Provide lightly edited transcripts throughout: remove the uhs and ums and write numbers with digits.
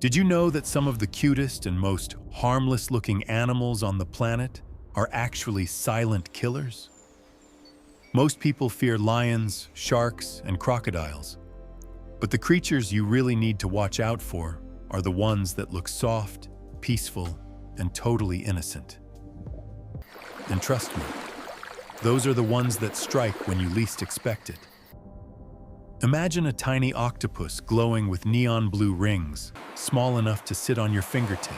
Did you know that some of the cutest and most harmless-looking animals on the planet are actually silent killers? Most people fear lions, sharks, and crocodiles. But the creatures you really need to watch out for are the ones that look soft, peaceful, and totally innocent. And trust me, those are the ones that strike when you least expect it. Imagine a tiny octopus glowing with neon blue rings, small enough to sit on your fingertip.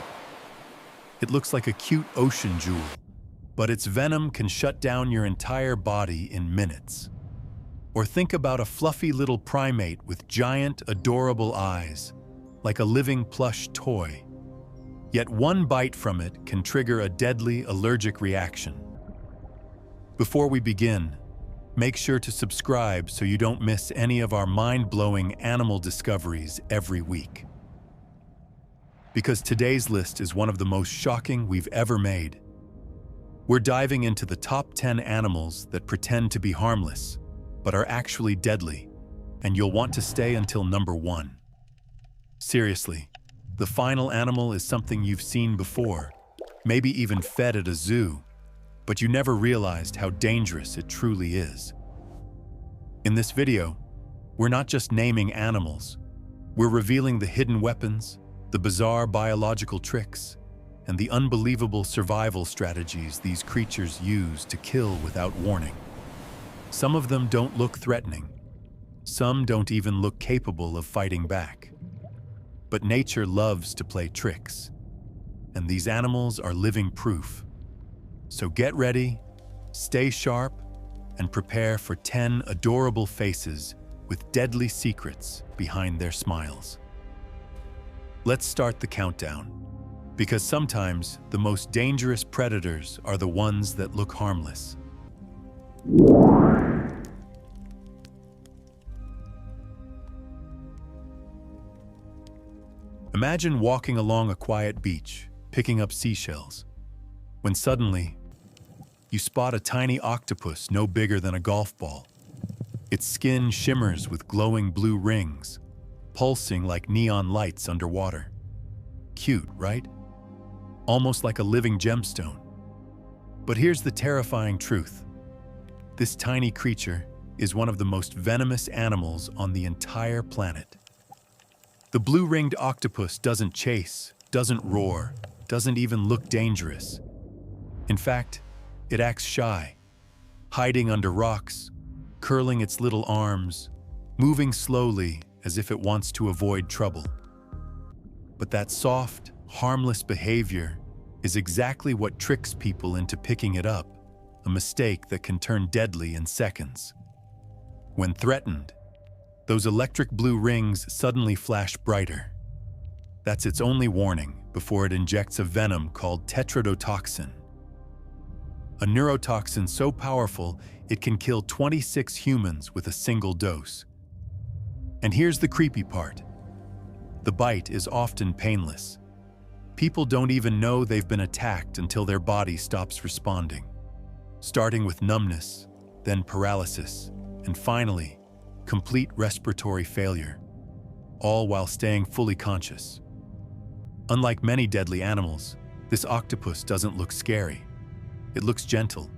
It looks like a cute ocean jewel, but its venom can shut down your entire body in minutes. Or think about a fluffy little primate with giant, adorable eyes, like a living plush toy. Yet one bite from it can trigger a deadly allergic reaction. Before we begin, make sure to subscribe so you don't miss any of our mind-blowing animal discoveries every week. Because today's list is one of the most shocking we've ever made. We're diving into the top 10 animals that pretend to be harmless, but are actually deadly, and you'll want to stay until number 1. Seriously, the final animal is something you've seen before, maybe even fed at a zoo, but you never realized how dangerous it truly is. In this video, we're not just naming animals, we're revealing the hidden weapons, the bizarre biological tricks, and the unbelievable survival strategies these creatures use to kill without warning. Some of them don't look threatening. Some don't even look capable of fighting back. But nature loves to play tricks, and these animals are living proof. So get ready, stay sharp, and prepare for 10 adorable faces with deadly secrets behind their smiles. Let's start the countdown, because sometimes the most dangerous predators are the ones that look harmless. Imagine walking along a quiet beach, picking up seashells, when suddenly, you spot a tiny octopus no bigger than a golf ball. Its skin shimmers with glowing blue rings, pulsing like neon lights underwater. Cute, right? Almost like a living gemstone. But here's the terrifying truth. This tiny creature is one of the most venomous animals on the entire planet. The blue-ringed octopus doesn't chase, doesn't roar, doesn't even look dangerous. In fact, it acts shy, hiding under rocks, curling its little arms, moving slowly as if it wants to avoid trouble. But that soft, harmless behavior is exactly what tricks people into picking it up, a mistake that can turn deadly in seconds. When threatened, those electric blue rings suddenly flash brighter. That's its only warning before it injects a venom called tetrodotoxin. A neurotoxin so powerful it can kill 26 humans with a single dose. And here's the creepy part. The bite is often painless. People don't even know they've been attacked until their body stops responding, starting with numbness, then paralysis, and finally, complete respiratory failure, all while staying fully conscious. Unlike many deadly animals, this octopus doesn't look scary. It looks gentle,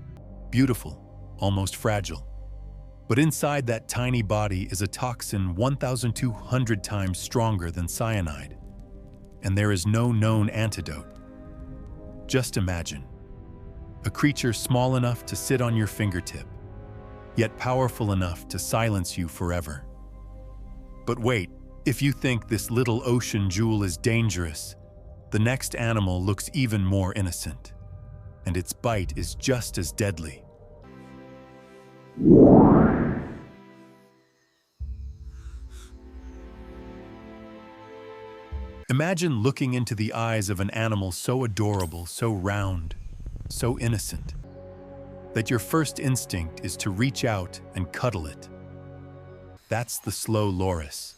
beautiful, almost fragile. But inside that tiny body is a toxin 1,200 times stronger than cyanide. And there is no known antidote. Just imagine, a creature small enough to sit on your fingertip, yet powerful enough to silence you forever. But wait, if you think this little ocean jewel is dangerous, the next animal looks even more innocent. And its bite is just as deadly. Imagine looking into the eyes of an animal so adorable, so round, so innocent, that your first instinct is to reach out and cuddle it. That's the slow loris,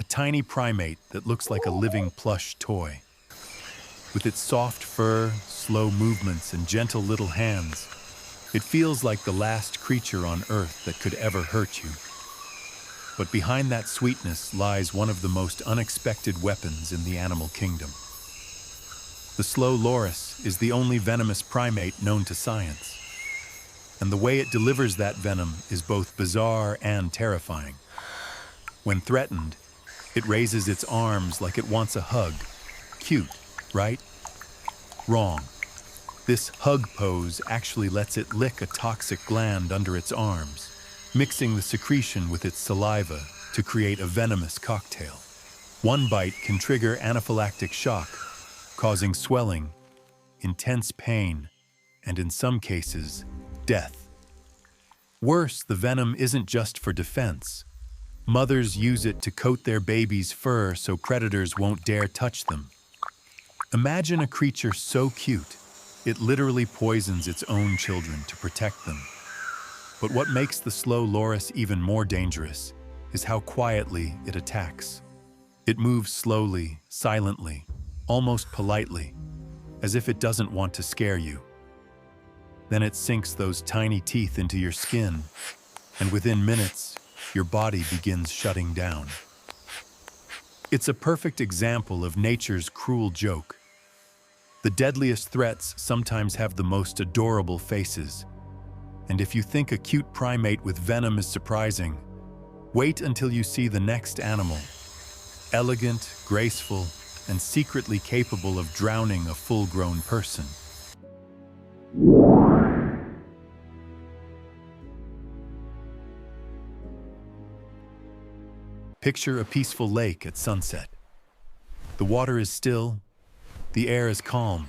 a tiny primate that looks like a living plush toy. With its soft fur, slow movements, and gentle little hands, it feels like the last creature on Earth that could ever hurt you. But behind that sweetness lies one of the most unexpected weapons in the animal kingdom. The slow loris is the only venomous primate known to science. And the way it delivers that venom is both bizarre and terrifying. When threatened, it raises its arms like it wants a hug. Cute, right? Wrong. This hug pose actually lets it lick a toxic gland under its arms, mixing the secretion with its saliva to create a venomous cocktail. One bite can trigger anaphylactic shock, causing swelling, intense pain, and in some cases, death. Worse, the venom isn't just for defense. Mothers use it to coat their baby's fur so predators won't dare touch them. Imagine a creature so cute, it literally poisons its own children to protect them. But what makes the slow loris even more dangerous is how quietly it attacks. It moves slowly, silently, almost politely, as if it doesn't want to scare you. Then it sinks those tiny teeth into your skin, and within minutes, your body begins shutting down. It's a perfect example of nature's cruel joke. The deadliest threats sometimes have the most adorable faces. And if you think a cute primate with venom is surprising, wait until you see the next animal. Elegant, graceful, and secretly capable of drowning a full-grown person. Picture a peaceful lake at sunset. The water is still, the air is calm,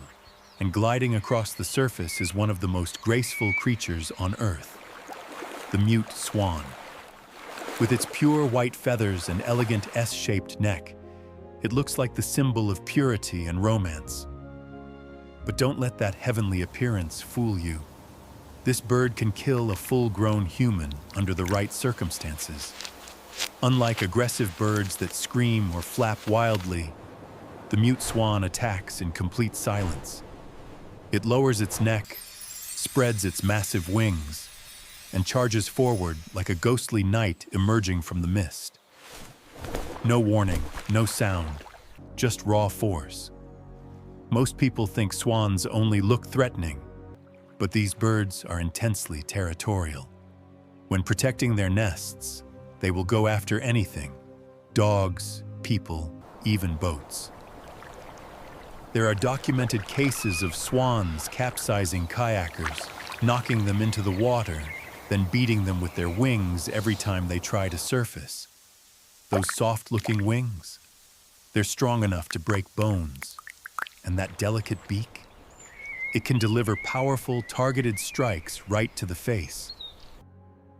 and gliding across the surface is one of the most graceful creatures on Earth, the mute swan. With its pure white feathers and elegant S-shaped neck, it looks like the symbol of purity and romance. But don't let that heavenly appearance fool you. This bird can kill a full-grown human under the right circumstances. Unlike aggressive birds that scream or flap wildly, the mute swan attacks in complete silence. It lowers its neck, spreads its massive wings, and charges forward like a ghostly knight emerging from the mist. No warning, no sound, just raw force. Most people think swans only look threatening, but these birds are intensely territorial. When protecting their nests, they will go after anything: dogs, people, even boats. There are documented cases of swans capsizing kayakers, knocking them into the water, then beating them with their wings every time they try to surface. Those soft-looking wings, they're strong enough to break bones. And that delicate beak? It can deliver powerful, targeted strikes right to the face.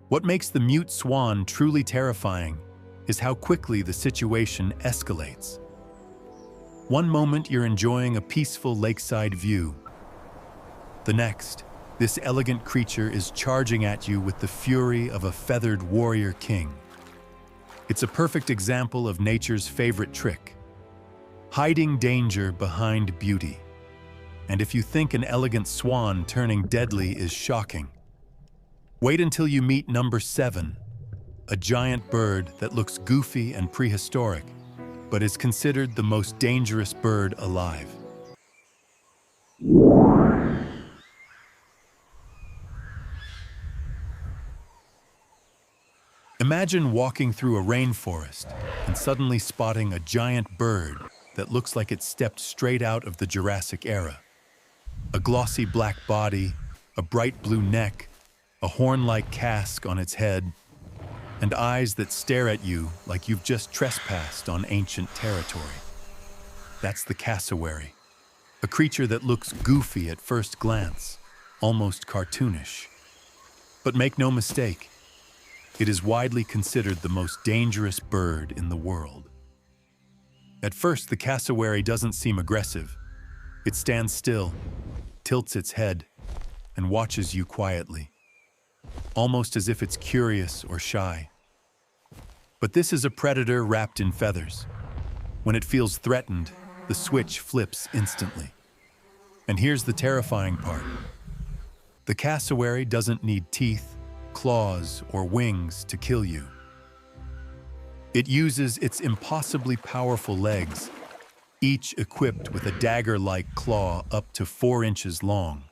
What makes the mute swan truly terrifying is how quickly the situation escalates. One moment you're enjoying a peaceful lakeside view. The next, this elegant creature is charging at you with the fury of a feathered warrior king. It's a perfect example of nature's favorite trick: hiding danger behind beauty. And if you think an elegant swan turning deadly is shocking, wait until you meet number 7, a giant bird that looks goofy and prehistoric, but is considered the most dangerous bird alive. Imagine walking through a rainforest and suddenly spotting a giant bird that looks like it stepped straight out of the Jurassic era. A glossy black body, a bright blue neck, a horn-like casque on its head, and eyes that stare at you like you've just trespassed on ancient territory. That's the cassowary, a creature that looks goofy at first glance, almost cartoonish. But make no mistake, it is widely considered the most dangerous bird in the world. At first, the cassowary doesn't seem aggressive. It stands still, tilts its head, and watches you quietly, almost as if it's curious or shy. But this is a predator wrapped in feathers. When it feels threatened, the switch flips instantly. And here's the terrifying part. The cassowary doesn't need teeth, claws, or wings to kill you. It uses its impossibly powerful legs, each equipped with a dagger-like claw up to 4 inches long.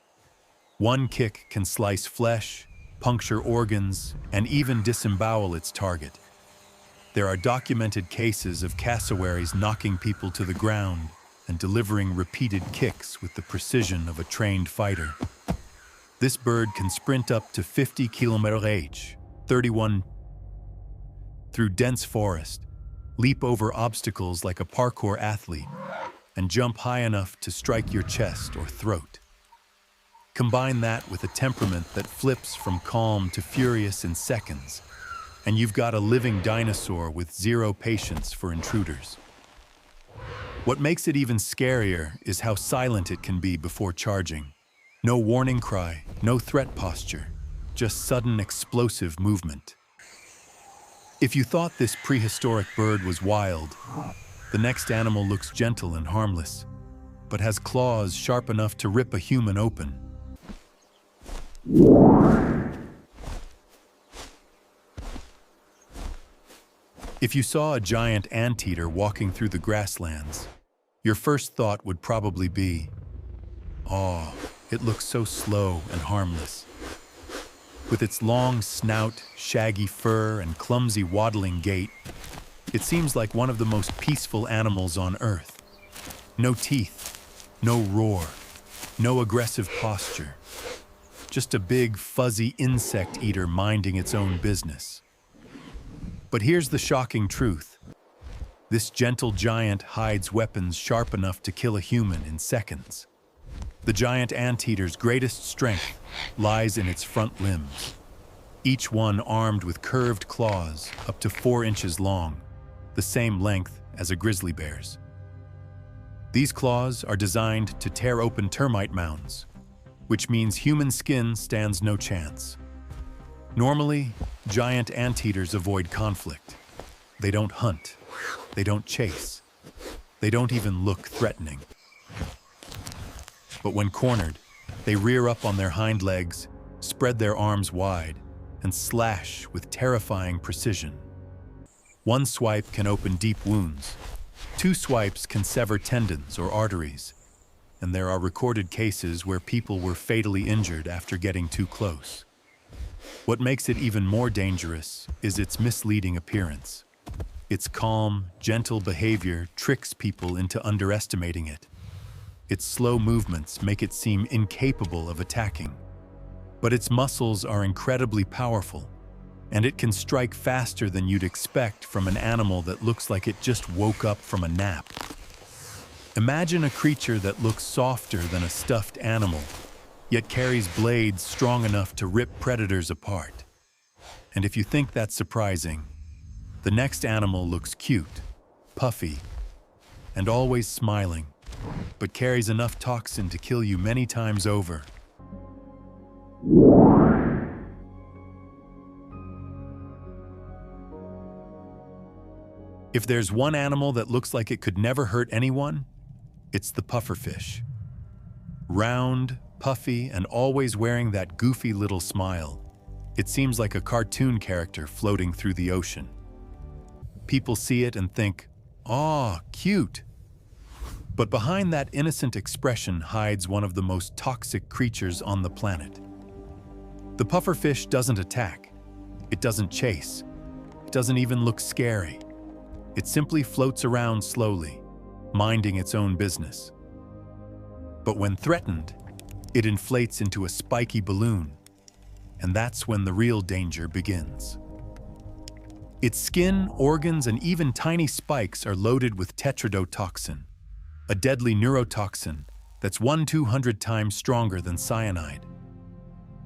One kick can slice flesh, puncture organs, and even disembowel its target. There are documented cases of cassowaries knocking people to the ground and delivering repeated kicks with the precision of a trained fighter. This bird can sprint up to 50 km/h, 31 through dense forest, leap over obstacles like a parkour athlete, and jump high enough to strike your chest or throat. Combine that with a temperament that flips from calm to furious in seconds, and you've got a living dinosaur with zero patience for intruders. What makes it even scarier is how silent it can be before charging. No warning cry, no threat posture, just sudden explosive movement. If you thought this prehistoric bird was wild, the next animal looks gentle and harmless, but has claws sharp enough to rip a human open. If you saw a giant anteater walking through the grasslands, your first thought would probably be, "Oh, it looks so slow and harmless." With its long snout, shaggy fur, and clumsy waddling gait, it seems like one of the most peaceful animals on Earth. No teeth, no roar, no aggressive posture. Just a big, fuzzy insect eater minding its own business. But here's the shocking truth. This gentle giant hides weapons sharp enough to kill a human in seconds. The giant anteater's greatest strength lies in its front limbs, each one armed with curved claws up to 4 inches long, the same length as a grizzly bear's. These claws are designed to tear open termite mounds, which means human skin stands no chance. Normally, giant anteaters avoid conflict. They don't hunt. They don't chase. They don't even look threatening. But when cornered, they rear up on their hind legs, spread their arms wide, and slash with terrifying precision. One swipe can open deep wounds. 2 swipes can sever tendons or arteries, and there are recorded cases where people were fatally injured after getting too close. What makes it even more dangerous is its misleading appearance. Its calm, gentle behavior tricks people into underestimating it. Its slow movements make it seem incapable of attacking. But its muscles are incredibly powerful, and it can strike faster than you'd expect from an animal that looks like it just woke up from a nap. Imagine a creature that looks softer than a stuffed animal, yet carries blades strong enough to rip predators apart. And if you think that's surprising, the next animal looks cute, puffy, and always smiling, but carries enough toxin to kill you many times over. If there's one animal that looks like it could never hurt anyone, it's the pufferfish. Round, puffy, and always wearing that goofy little smile, it seems like a cartoon character floating through the ocean. People see it and think, "Aw, cute." But behind that innocent expression hides one of the most toxic creatures on the planet. The pufferfish doesn't attack. It doesn't chase. It doesn't even look scary. It simply floats around slowly, minding its own business. But when threatened, it inflates into a spiky balloon, and that's when the real danger begins. Its skin, organs, and even tiny spikes are loaded with tetrodotoxin, a deadly neurotoxin that's 1/200 times stronger than cyanide.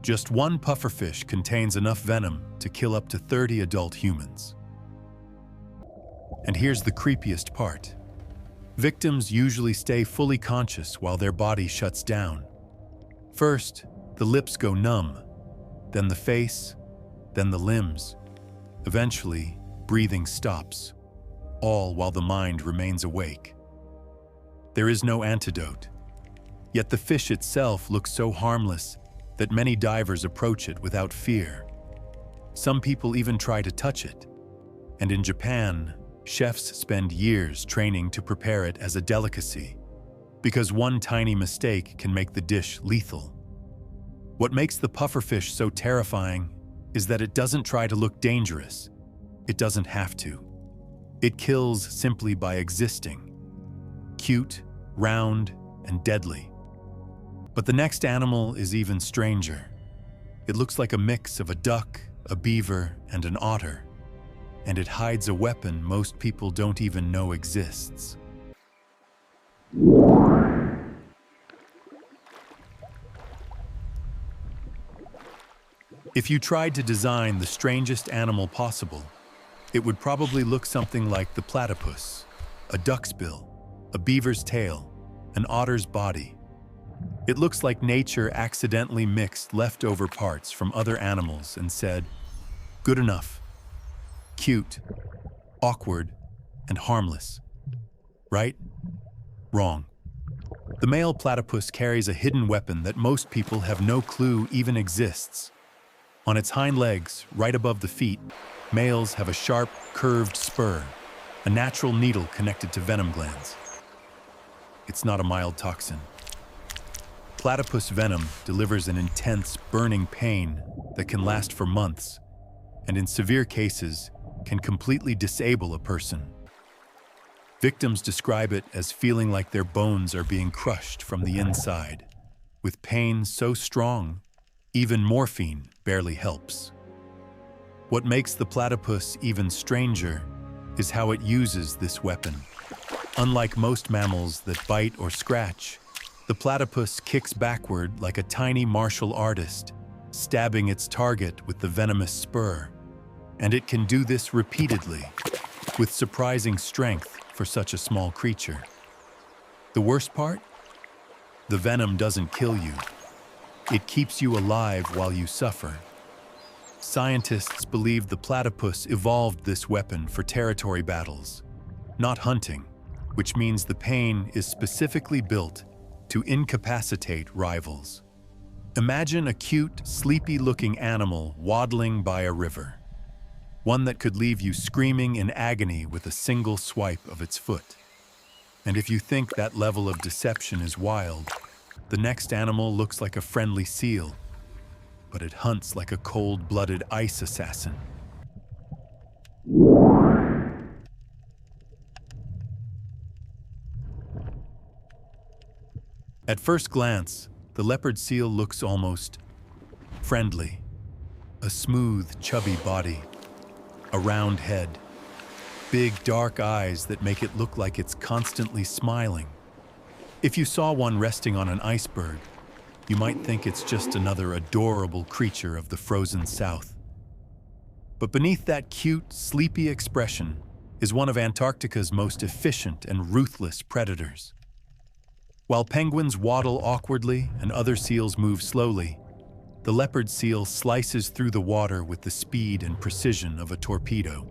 Just one pufferfish contains enough venom to kill up to 30 adult humans. And here's the creepiest part. Victims usually stay fully conscious while their body shuts down. First, the lips go numb, then the face, then the limbs. Eventually, breathing stops, all while the mind remains awake. There is no antidote. Yet the fish itself looks so harmless that many divers approach it without fear. Some people even try to touch it, And in Japan, chefs spend years training to prepare it as a delicacy, because one tiny mistake can make the dish lethal. What makes the pufferfish so terrifying is that it doesn't try to look dangerous. It doesn't have to. It kills simply by existing. Cute, round, and deadly. But the next animal is even stranger. It looks like a mix of a duck, a beaver, and an otter. And it hides a weapon most people don't even know exists. If you tried to design the strangest animal possible, it would probably look something like the platypus, a duck's bill, a beaver's tail, an otter's body. It looks like nature accidentally mixed leftover parts from other animals and said, "Good enough. Cute, awkward, and harmless." Right? Wrong. The male platypus carries a hidden weapon that most people have no clue even exists. On its hind legs, right above the feet, males have a sharp, curved spur, a natural needle connected to venom glands. It's not a mild toxin. Platypus venom delivers an intense, burning pain that can last for months, and in severe cases, can completely disable a person. Victims describe it as feeling like their bones are being crushed from the inside, with pain so strong, even morphine barely helps. What makes the platypus even stranger is how it uses this weapon. Unlike most mammals that bite or scratch, the platypus kicks backward like a tiny martial artist, stabbing its target with the venomous spur. And it can do this repeatedly, with surprising strength for such a small creature. The worst part? The venom doesn't kill you. It keeps you alive while you suffer. Scientists believe the platypus evolved this weapon for territory battles, not hunting, which means the pain is specifically built to incapacitate rivals. Imagine a cute, sleepy-looking animal waddling by a river, one that could leave you screaming in agony with a single swipe of its foot. And if you think that level of deception is wild, the next animal looks like a friendly seal, but it hunts like a cold-blooded ice assassin. At first glance, the leopard seal looks almost friendly. A smooth, chubby body, a round head, big, dark eyes that make it look like it's constantly smiling. If you saw one resting on an iceberg, you might think it's just another adorable creature of the frozen south. But beneath that cute, sleepy expression is one of Antarctica's most efficient and ruthless predators. While penguins waddle awkwardly and other seals move slowly, the leopard seal slices through the water with the speed and precision of a torpedo.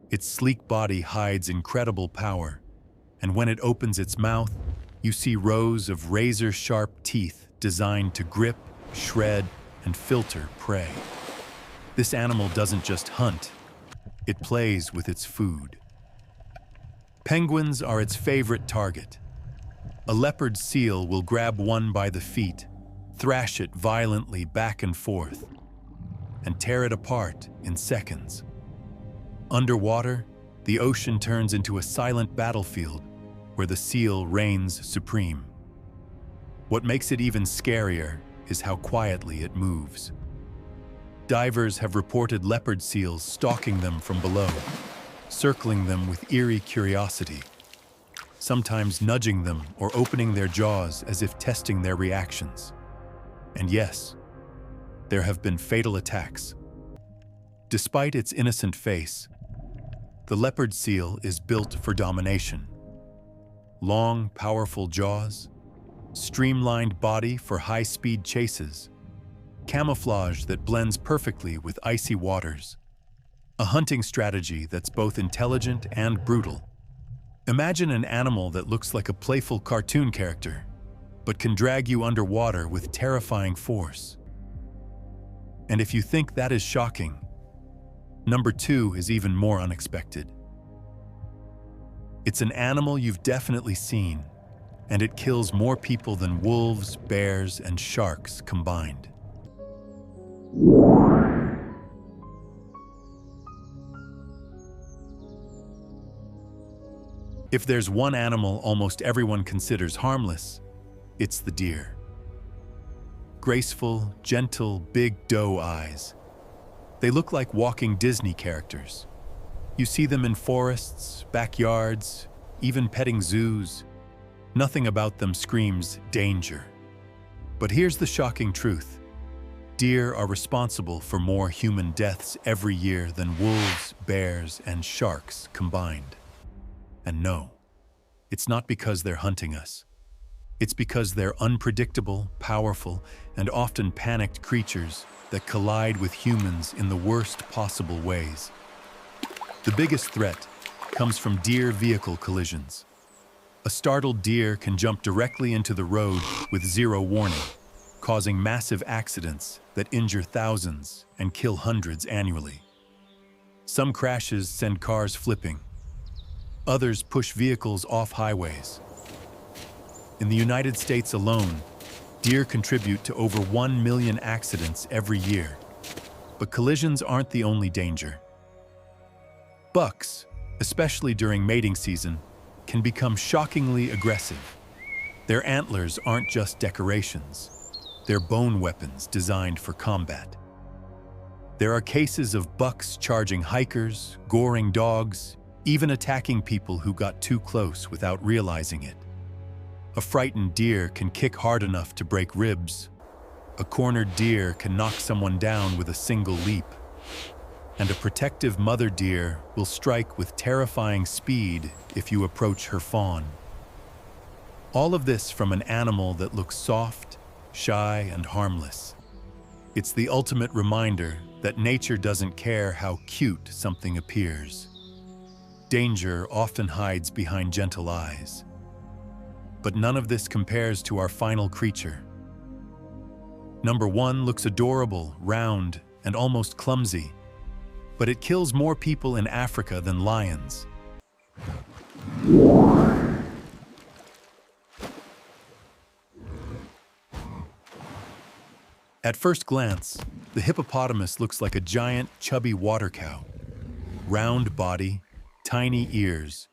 Its sleek body hides incredible power, and when it opens its mouth, you see rows of razor-sharp teeth designed to grip, shred, and filter prey. This animal doesn't just hunt, it plays with its food. Penguins are its favorite target. A leopard seal will grab one by the feet, thrash it violently back and forth, and tear it apart in seconds. Underwater, the ocean turns into a silent battlefield where the seal reigns supreme. What makes it even scarier is how quietly it moves. Divers have reported leopard seals stalking them from below, circling them with eerie curiosity, sometimes nudging them or opening their jaws as if testing their reactions. And yes, there have been fatal attacks. Despite its innocent face, the leopard seal is built for domination. Long, powerful jaws, streamlined body for high-speed chases, camouflage that blends perfectly with icy waters, a hunting strategy that's both intelligent and brutal. Imagine an animal that looks like a playful cartoon character, but can drag you underwater with terrifying force. And if you think that is shocking, Number 2 is even more unexpected. It's an animal you've definitely seen, and it kills more people than wolves, bears, and sharks combined. If there's one animal almost everyone considers harmless, it's the deer. Graceful, gentle, big doe eyes. They look like walking Disney characters. You see them in forests, backyards, even petting zoos. Nothing about them screams danger. But here's the shocking truth. Deer are responsible for more human deaths every year than wolves, bears, and sharks combined. And no, it's not because they're hunting us. It's because they're unpredictable, powerful, and often panicked creatures that collide with humans in the worst possible ways. The biggest threat comes from deer vehicle collisions. A startled deer can jump directly into the road with zero warning, causing massive accidents that injure thousands and kill hundreds annually. Some crashes send cars flipping. Others push vehicles off highways. In the United States alone, deer contribute to over 1 million accidents every year. But collisions aren't the only danger. Bucks, especially during mating season, can become shockingly aggressive. Their antlers aren't just decorations. They're bone weapons designed for combat. There are cases of bucks charging hikers, goring dogs, even attacking people who got too close without realizing it. A frightened deer can kick hard enough to break ribs. A cornered deer can knock someone down with a single leap. And a protective mother deer will strike with terrifying speed if you approach her fawn. All of this from an animal that looks soft, shy, and harmless. It's the ultimate reminder that nature doesn't care how cute something appears. Danger often hides behind gentle eyes. But none of this compares to our final creature. Number 1 looks adorable, round, and almost clumsy, but it kills more people in Africa than lions. At first glance, the hippopotamus looks like a giant, chubby water cow. Round body, tiny ears,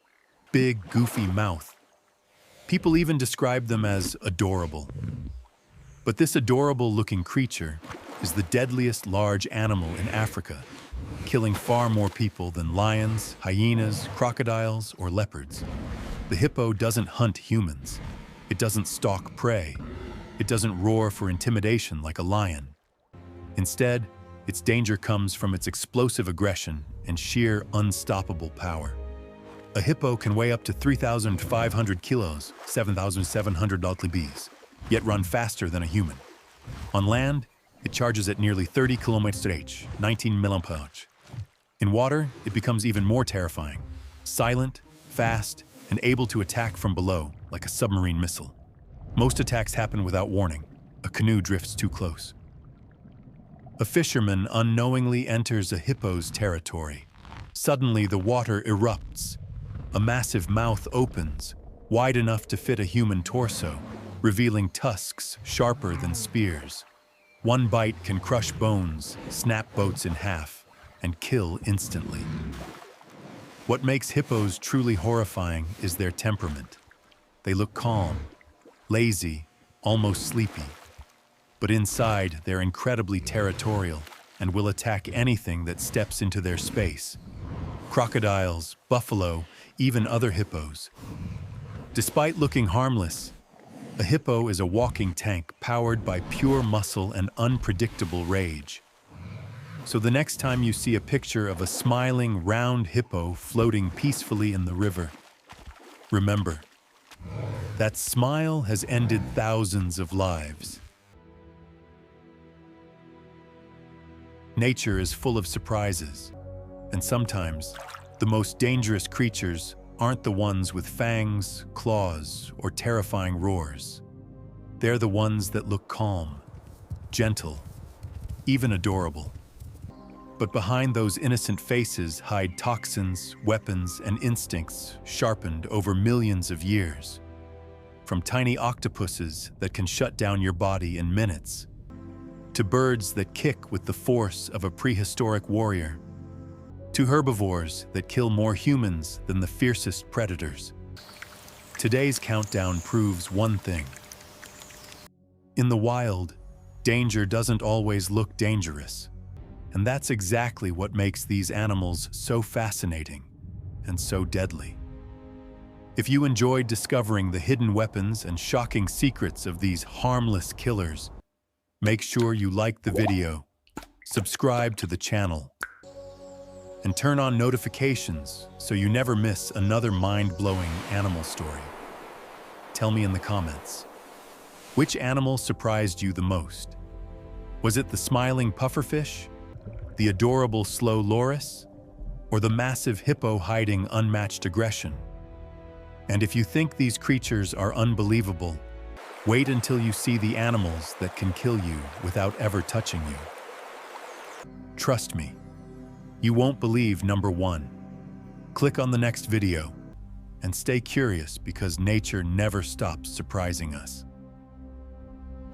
big, goofy mouth. People even describe them as adorable. But this adorable-looking creature is the deadliest large animal in Africa, killing far more people than lions, hyenas, crocodiles, or leopards. The hippo doesn't hunt humans. It doesn't stalk prey. It doesn't roar for intimidation like a lion. Instead, its danger comes from its explosive aggression and sheer unstoppable power. A hippo can weigh up to 3,500 kilos, 7,700 lbs, yet run faster than a human. On land, it charges at nearly 30 km/h, 19 mph. In water, it becomes even more terrifying, silent, fast, and able to attack from below like a submarine missile. Most attacks happen without warning. A canoe drifts too close. A fisherman unknowingly enters a hippo's territory. Suddenly, the water erupts. A massive mouth opens, wide enough to fit a human torso, revealing tusks sharper than spears. One bite can crush bones, snap boats in half, and kill instantly. What makes hippos truly horrifying is their temperament. They look calm, lazy, almost sleepy. But inside, they're incredibly territorial and will attack anything that steps into their space. Crocodiles, buffalo, even other hippos. Despite looking harmless, a hippo is a walking tank powered by pure muscle and unpredictable rage. So the next time you see a picture of a smiling, round hippo floating peacefully in the river, remember, that smile has ended thousands of lives. Nature is full of surprises, and sometimes the most dangerous creatures aren't the ones with fangs, claws, or terrifying roars. They're the ones that look calm, gentle, even adorable. But behind those innocent faces hide toxins, weapons, and instincts sharpened over millions of years. From tiny octopuses that can shut down your body in minutes, to birds that kick with the force of a prehistoric warrior, to herbivores that kill more humans than the fiercest predators. Today's countdown proves one thing. In the wild, danger doesn't always look dangerous. And that's exactly what makes these animals so fascinating and so deadly. If you enjoyed discovering the hidden weapons and shocking secrets of these harmless killers, make sure you like the video, subscribe to the channel, and turn on notifications so you never miss another mind-blowing animal story. Tell me in the comments, which animal surprised you the most? Was it the smiling pufferfish, the adorable slow loris, or the massive hippo hiding unmatched aggression? And if you think these creatures are unbelievable, wait until you see the animals that can kill you without ever touching you. Trust me, you won't believe number one. Click on the next video and stay curious because nature never stops surprising us.